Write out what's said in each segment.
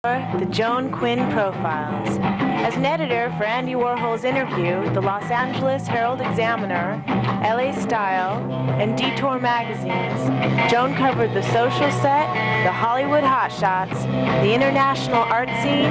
The Joan Quinn Profiles. As an editor for Andy Warhol's Interview, the Los Angeles Herald-Examiner, LA Style, and Detour magazines, Joan covered the social set, the Hollywood hotshots, the international art scene,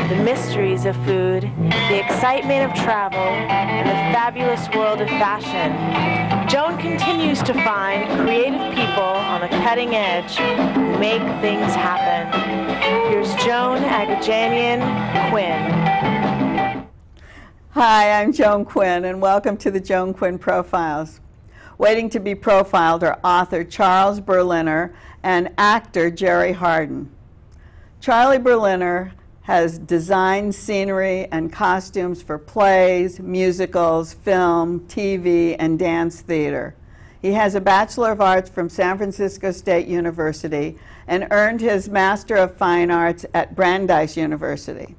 the mysteries of food, the excitement of travel, and the fabulous world of fashion. Joan continues to find creative people on the cutting edge who make things happen. Here's Joan Agajanian Quinn. Hi, I'm Joan Quinn, and welcome to the Joan Quinn Profiles. Waiting to be profiled are author Charles Berliner and actor Jerry Hardin. Charlie Berliner has designed scenery and costumes for plays, musicals, film, TV, and dance theater. He has a Bachelor of Arts from San Francisco State University and earned his Master of Fine Arts at Brandeis University.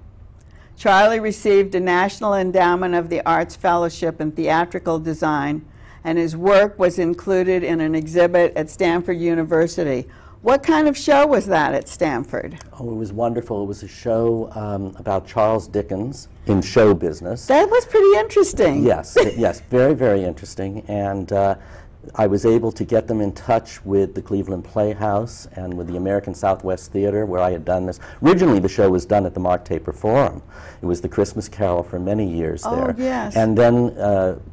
Charlie received a National Endowment of the Arts Fellowship in Theatrical Design, and his work was included in an exhibit at Stanford University. What kind of show was that at Stanford? Oh, it was wonderful. It was a show about Charles Dickens in show business. That was pretty interesting. Yes, yes, very, very interesting. And I was able to get them in touch with the Cleveland Playhouse and with the American Southwest Theater, where I had done this. Originally, the show was done at the Mark Taper Forum. It was the Christmas Carol for many years there. Oh, yes. And then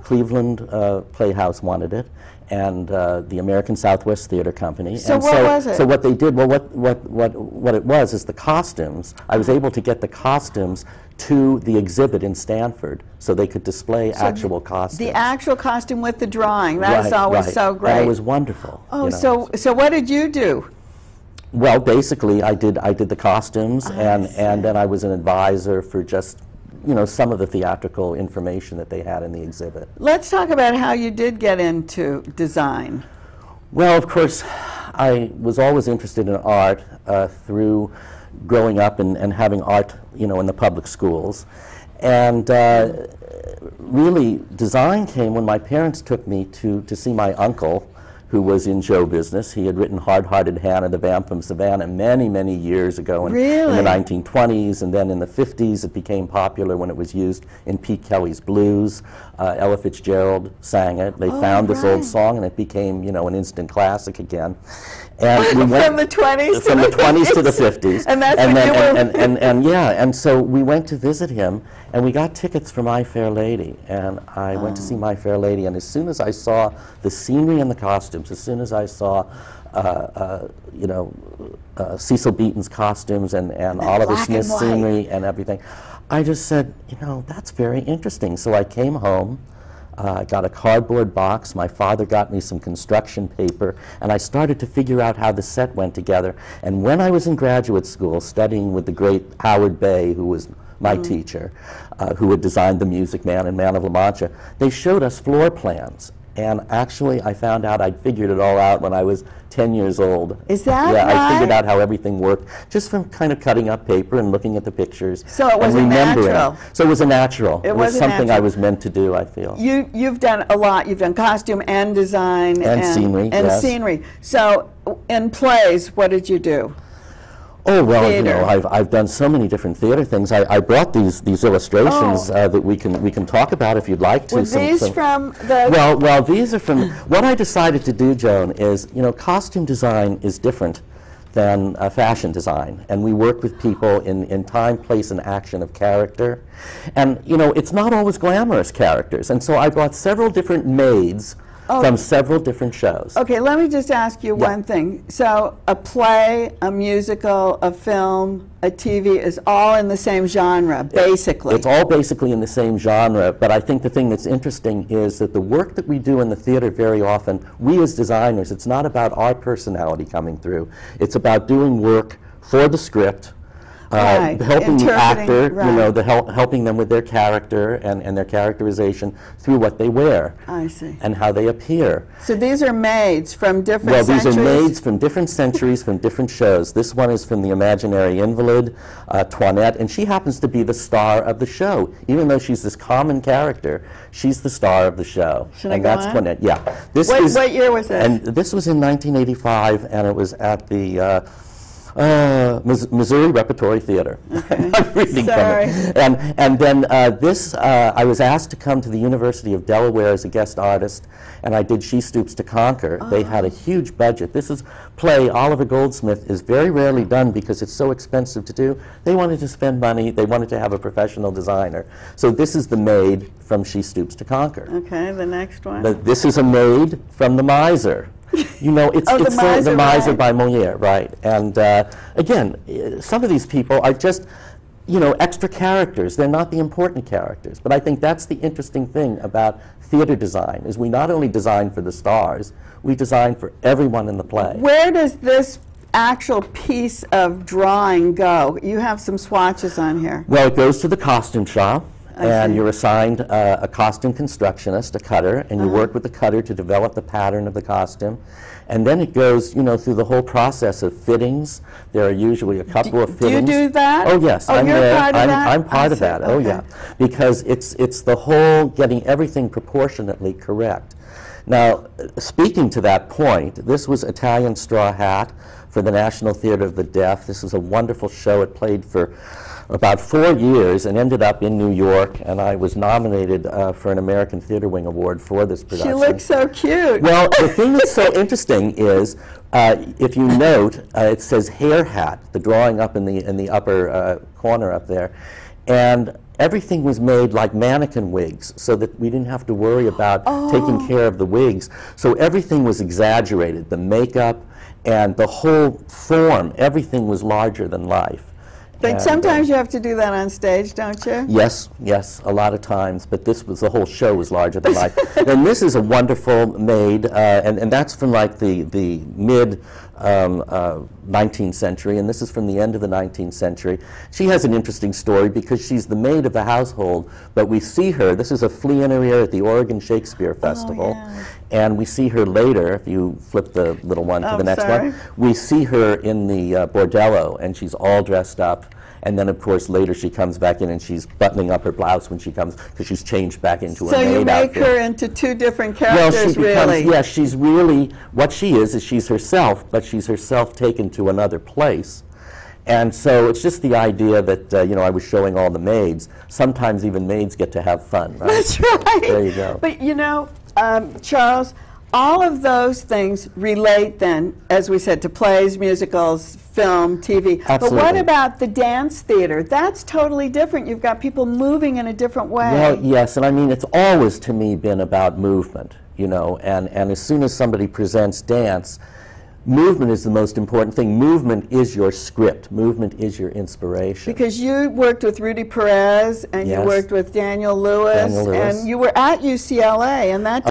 Cleveland Playhouse wanted it, and the American Southwest Theater Company. So and what was it? So what they did, well, what it was is the costumes. I was able to get the costumes to the exhibit in Stanford so they could display actual costumes. The actual costume with the drawing. That's always so great. And it was wonderful. Oh, you know. so what did you do? Well, basically, I did the costumes, and then I was an advisor for just, you know, some of the theatrical information that they had in the exhibit. Let's talk about how you did get into design. Well, of course, I was always interested in art through growing up and having art, you know, in the public schools. And really, design came when my parents took me to see my uncle, who was in show business. He had written Hard-Hearted Hannah, The Vamp from Savannah, many, many years ago in the 1920s, and then in the 50s it became popular when it was used in Pete Kelly's Blues. Ella Fitzgerald sang it. They found this old song, and it became, you know, an instant classic again. And we went from the 20s from the 20s to the 50s. And that's when you were... and so we went to visit him, and we got tickets for My Fair Lady, and I went to see My Fair Lady, and as soon as I saw the scenery and the costumes, as soon as I saw you know, Cecil Beaton's costumes and Oliver Smith's scenery and everything, I just said, you know, that's very interesting. So I came home, got a cardboard box, my father got me some construction paper, and I started to figure out how the set went together. And when I was in graduate school studying with the great Howard Bay, who was my teacher, who had designed The Music Man and Man of La Mancha, they showed us floor plans. And actually, I found out I'd figured it all out when I was 10 years old. Is that right? I figured out how everything worked just from kind of cutting up paper and looking at the pictures. So it was a natural. So it was a natural. It was something natural. I was meant to do, I feel. You've done a lot. You've done costume and design. And scenery, And yes. scenery. So in plays, what did you do? Oh, well, Theater. you know, I've done so many different theater things. I brought these illustrations that we can talk about if you'd like to. Were these from the... Well, these are from... What I decided to do, Joan, is, you know, costume design is different than fashion design. And we work with people in time, place, and action of character. And, you know, it's not always glamorous characters. And so I brought several different maids from several different shows. Okay, let me just ask you one thing. So a play, a musical, a film, a TV is all in the same genre, basically. It's all basically in the same genre, but I think the thing that's interesting is that the work that we do in the theater very often, we as designers, it's not about our personality coming through. It's about doing work for the script, helping the actor, you know, helping them with their character and their characterization through what they wear. I see. And how they appear. So these are maids from different centuries? Well, these are maids from different centuries, from different shows. This one is from The Imaginary Invalid, Toinette, and she happens to be the star of the show. Even though she's this common character, she's the star of the show. Should I go that's on? Toinette, yeah. What year was this? And this was in 1985, and it was at the Missouri Repertory Theater. Okay. I'm reading Sorry. from it. And then I was asked to come to the University of Delaware as a guest artist, and I did She Stoops to Conquer. They had a huge budget. This is play Oliver Goldsmith is very rarely done because it's so expensive to do. They wanted to spend money. They wanted to have a professional designer. So this is the maid from She Stoops to Conquer. Okay, the next one. This is a maid from The Miser. You know, it's The Miser right. by Moliere, right? And again, some of these people are just, you know, extra characters. They're not the important characters. But I think that's the interesting thing about theater design, is we not only design for the stars, we design for everyone in the play. Where does this actual piece of drawing go? You have some swatches on here. Well, it goes to the costume shop. And see. you're assigned a costume constructionist, a cutter, and you work with the cutter to develop the pattern of the costume. And then it goes, you know, through the whole process of fittings. There are usually a couple of fittings. Do you do that? Oh, yes. Oh, I'm you're there. part of that? I'm part I of that. see. Oh, Okay. yeah. Because it's the whole getting everything proportionately correct. Now, speaking to that point, this was Italian Straw Hat for the National Theater of the Deaf. This was a wonderful show. It played for about 4 years and ended up in New York, and I was nominated for an American Theater Wing Award for this production. She looks so cute. Well, the thing that's so interesting is, if you note, it says hair hat, the drawing up in the upper corner up there, and everything was made like mannequin wigs, so that we didn't have to worry about taking care of the wigs. So everything was exaggerated, the makeup and the whole form, everything was larger than life. But sometimes you have to do that on stage, don't you? Yes, yes, a lot of times, but this was, the whole show was larger than life. And this is a wonderful maid, and that's from like the mid 19th century, and this is from the end of the 19th century. She has an interesting story because she's the maid of the household, but we see her, this is a flea in her ear at the Oregon Shakespeare Festival, yeah. and we see her later, if you flip the little one to the next sorry. one, we see her in the bordello, and she's all dressed up. And then, of course, later she comes back in and she's buttoning up her blouse when she comes, because she's changed back into a maid outfit. So you make her into two different characters, really? Yeah, she's really, what she is she's herself, but she's herself taken to another place. And so it's just the idea that, you know, I was showing all the maids. Sometimes even maids get to have fun, right? That's right. There you go. But, you know, Charles, all of those things relate then, as we said, to plays, musicals, film, TV. Absolutely. But what about the dance theater? That's totally different. You've got people moving in a different way. Well, yes, and I mean, it's always to me been about movement, you know, and as soon as somebody presents dance, movement is the most important thing. Movement is your script. Movement is your inspiration. Because you worked with Rudy Perez, and Yes. you worked with Daniel Lewis, Daniel Lewis. and you were at UCLA, and that